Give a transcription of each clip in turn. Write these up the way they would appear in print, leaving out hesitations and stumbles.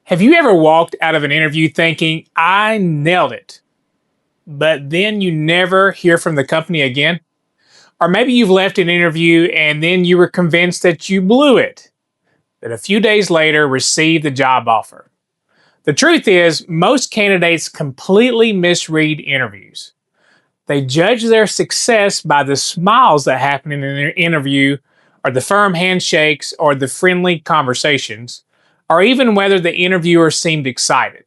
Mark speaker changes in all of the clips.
Speaker 1: Have you ever walked out of an interview thinking, I nailed it, but then you never hear from the company again? Or maybe you've left an interview and then you were convinced that you blew it, but a few days later received the job offer. The truth is, most candidates completely misread interviews. They judge their success by the smiles that happen in their interview, or the firm handshakes, or the friendly conversations, or even whether the interviewer seemed excited.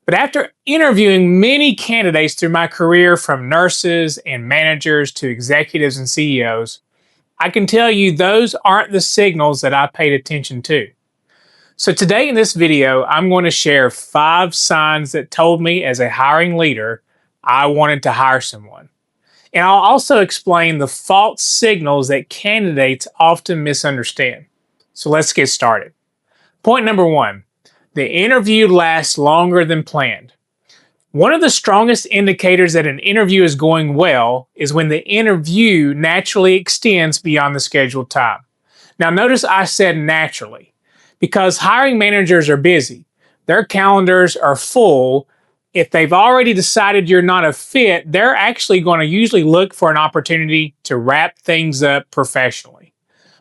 Speaker 1: But after interviewing many candidates through my career, from nurses and managers to executives and CEOs, I can tell you those aren't the signals that I paid attention to. So today in this video, I'm going to share 5 signs that told me as a hiring leader I wanted to hire someone. And I'll also explain the false signals that candidates often misunderstand. So let's get started. Point number 1, the interview lasts longer than planned. One of the strongest indicators that an interview is going well is when the interview naturally extends beyond the scheduled time. Now notice I said naturally, because hiring managers are busy. Their calendars are full. If they've already decided you're not a fit, they're actually going to usually look for an opportunity to wrap things up professionally.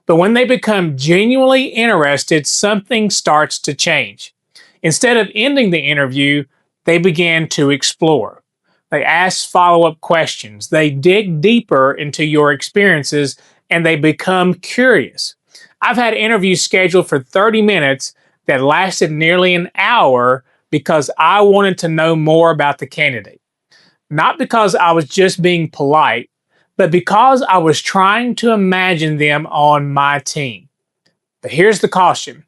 Speaker 1: But when they become genuinely interested, something starts to change. Instead of ending the interview, they begin to explore. They ask follow-up questions. They dig deeper into your experiences and they become curious. I've had interviews scheduled for 30 minutes that lasted nearly an hour because I wanted to know more about the candidate. Not because I was just being polite, but because I was trying to imagine them on my team. But here's the caution.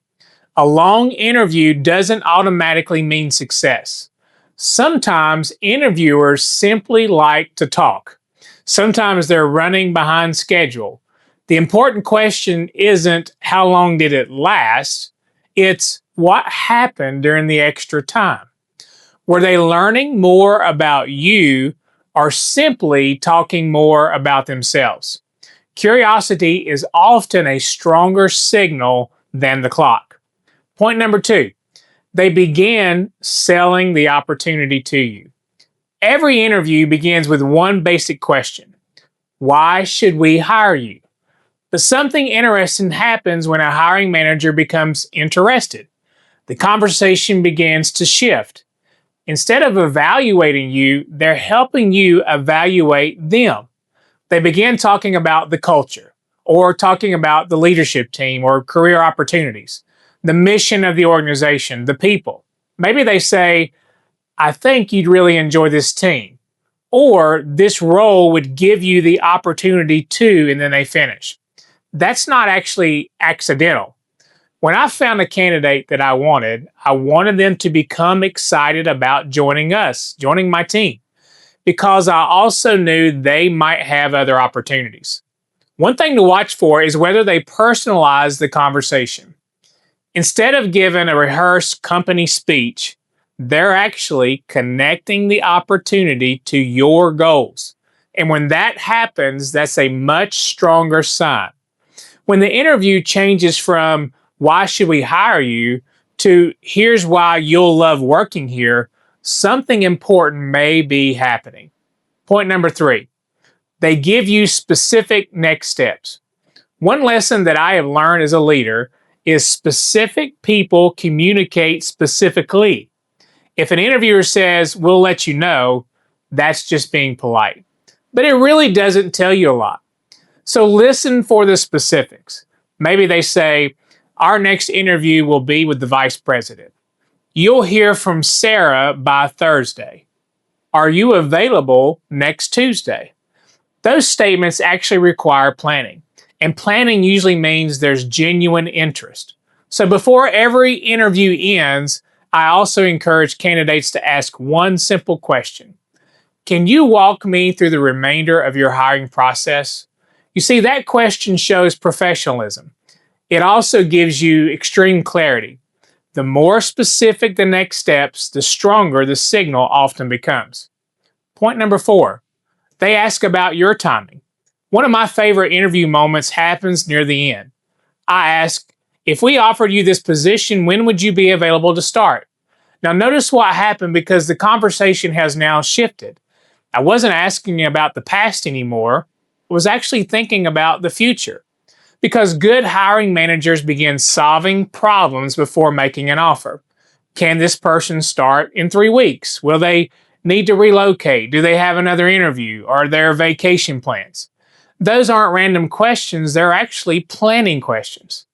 Speaker 1: A long interview doesn't automatically mean success. Sometimes interviewers simply like to talk. Sometimes they're running behind schedule. The important question isn't how long did it last, it's what happened during the extra time. Were they learning more about you or simply talking more about themselves? Curiosity is often a stronger signal than the clock. Point number 2, they begin selling the opportunity to you. Every interview begins with one basic question: why should we hire you? But something interesting happens when a hiring manager becomes interested. The conversation begins to shift. Instead of evaluating you, they're helping you evaluate them. They begin talking about the culture, or talking about the leadership team or career opportunities, the mission of the organization, the people. Maybe they say, I think you'd really enjoy this team, or this role would give you the opportunity to, and then they finish. That's not actually accidental. When I found a candidate that I wanted them to become excited about joining us, joining my team, because I also knew they might have other opportunities. One thing to watch for is whether they personalize the conversation. Instead of giving a rehearsed company speech, they're actually connecting the opportunity to your goals. And when that happens, that's a much stronger sign. When the interview changes from why should we hire you to here's why you'll love working here, something important may be happening. Point number 3, they give you specific next steps. One lesson that I have learned as a leader is specific people communicate specifically. If an interviewer says, we'll let you know, that's just being polite. But it really doesn't tell you a lot. So listen for the specifics. Maybe they say, our next interview will be with the vice president. You'll hear from Sarah by Thursday. Are you available next Tuesday? Those statements actually require planning. And planning usually means there's genuine interest. So before every interview ends, I also encourage candidates to ask one simple question. Can you walk me through the remainder of your hiring process? You see, that question shows professionalism. It also gives you extreme clarity. The more specific the next steps, the stronger the signal often becomes. Point number 4, they ask about your timing. One of my favorite interview moments happens near the end. I ask, If we offered you this position, when would you be available to start? Now, notice what happened because the conversation has now shifted. I wasn't asking about the past anymore. I was actually thinking about the future. Because good hiring managers begin solving problems before making an offer. Can this person start in 3 weeks? Will they need to relocate? Do they have another interview? Are there vacation plans? Those aren't random questions, they're actually planning questions.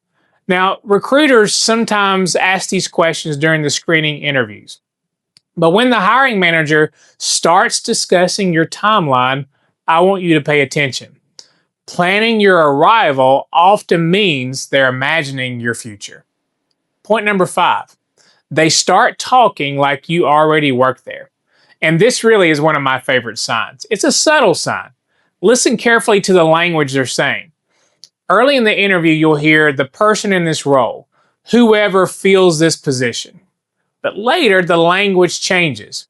Speaker 1: Now, recruiters sometimes ask these questions during the screening interviews. But when the hiring manager starts discussing your timeline, I want you to pay attention. Planning your arrival often means they're imagining your future. Point number 5, they start talking like you already work there. And this really is one of my favorite signs. It's a subtle sign. Listen carefully to the language they're saying. Early in the interview, you'll hear the person in this role, whoever fills this position. But later, the language changes.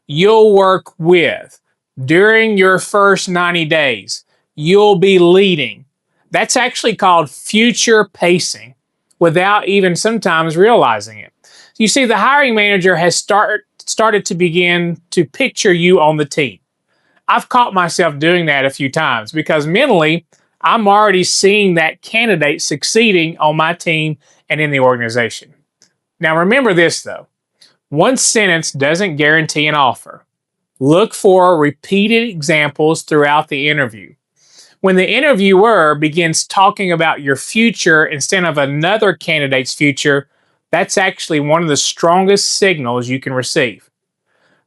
Speaker 1: You'll work with, during your first 90 days, you'll be leading. That's actually called future pacing without even sometimes realizing it. You see, the hiring manager has started to begin to picture you on the team. I've caught myself doing that a few times because mentally, I'm already seeing that candidate succeeding on my team and in the organization. Now, remember this though. One sentence doesn't guarantee an offer. Look for repeated examples throughout the interview. When the interviewer begins talking about your future instead of another candidate's future, that's actually one of the strongest signals you can receive.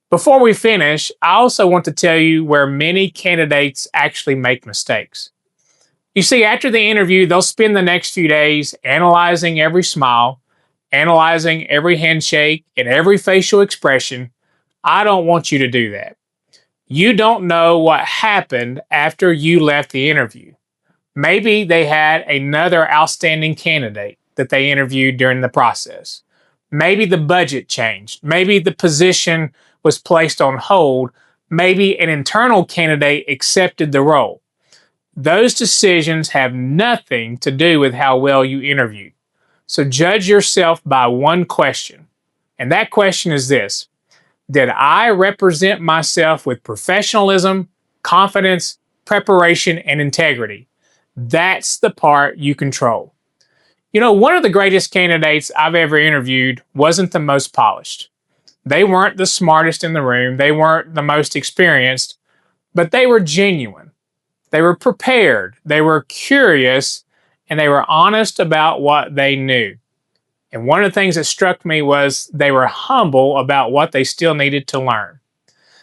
Speaker 1: Before we finish, I also want to tell you where many candidates actually make mistakes. You see, after the interview, they'll spend the next few days analyzing every smile, analyzing every handshake, and every facial expression. I don't want you to do that. You don't know what happened after you left the interview. Maybe they had another outstanding candidate that they interviewed during the process. Maybe the budget changed. Maybe the position was placed on hold. Maybe an internal candidate accepted the role. Those decisions have nothing to do with how well you interviewed. So judge yourself by one question. And that question is this: did I represent myself with professionalism, confidence, preparation, and integrity? That's the part you control. You know, one of the greatest candidates I've ever interviewed wasn't the most polished. They weren't the smartest in the room. They weren't the most experienced, but they were genuine. They were prepared. They were curious, and they were honest about what they knew. And one of the things that struck me was they were humble about what they still needed to learn.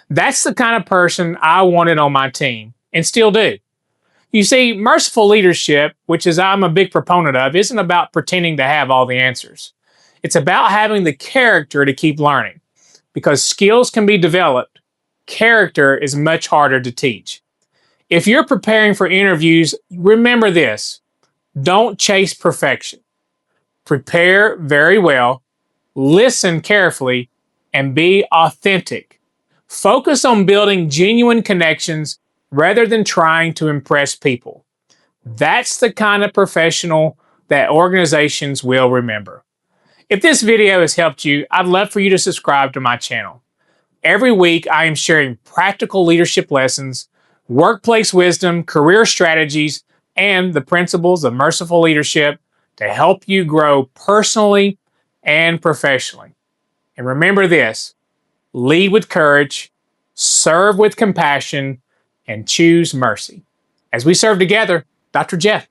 Speaker 1: That's the kind of person I wanted on my team, and still do. You see, merciful leadership, which is I'm a big proponent of, isn't about pretending to have all the answers. It's about having the character to keep learning. Because skills can be developed, character is much harder to teach. If you're preparing for interviews, remember this: don't chase perfection. Prepare very well, listen carefully, and be authentic. Focus on building genuine connections rather than trying to impress people. That's the kind of professional that organizations will remember. If this video has helped you, I'd love for you to subscribe to my channel. Every week, I am sharing practical leadership lessons, workplace wisdom, career strategies, and the principles of merciful leadership to help you grow personally and professionally. And remember this: lead with courage, serve with compassion, and choose mercy. As we serve together, Dr. Jeff.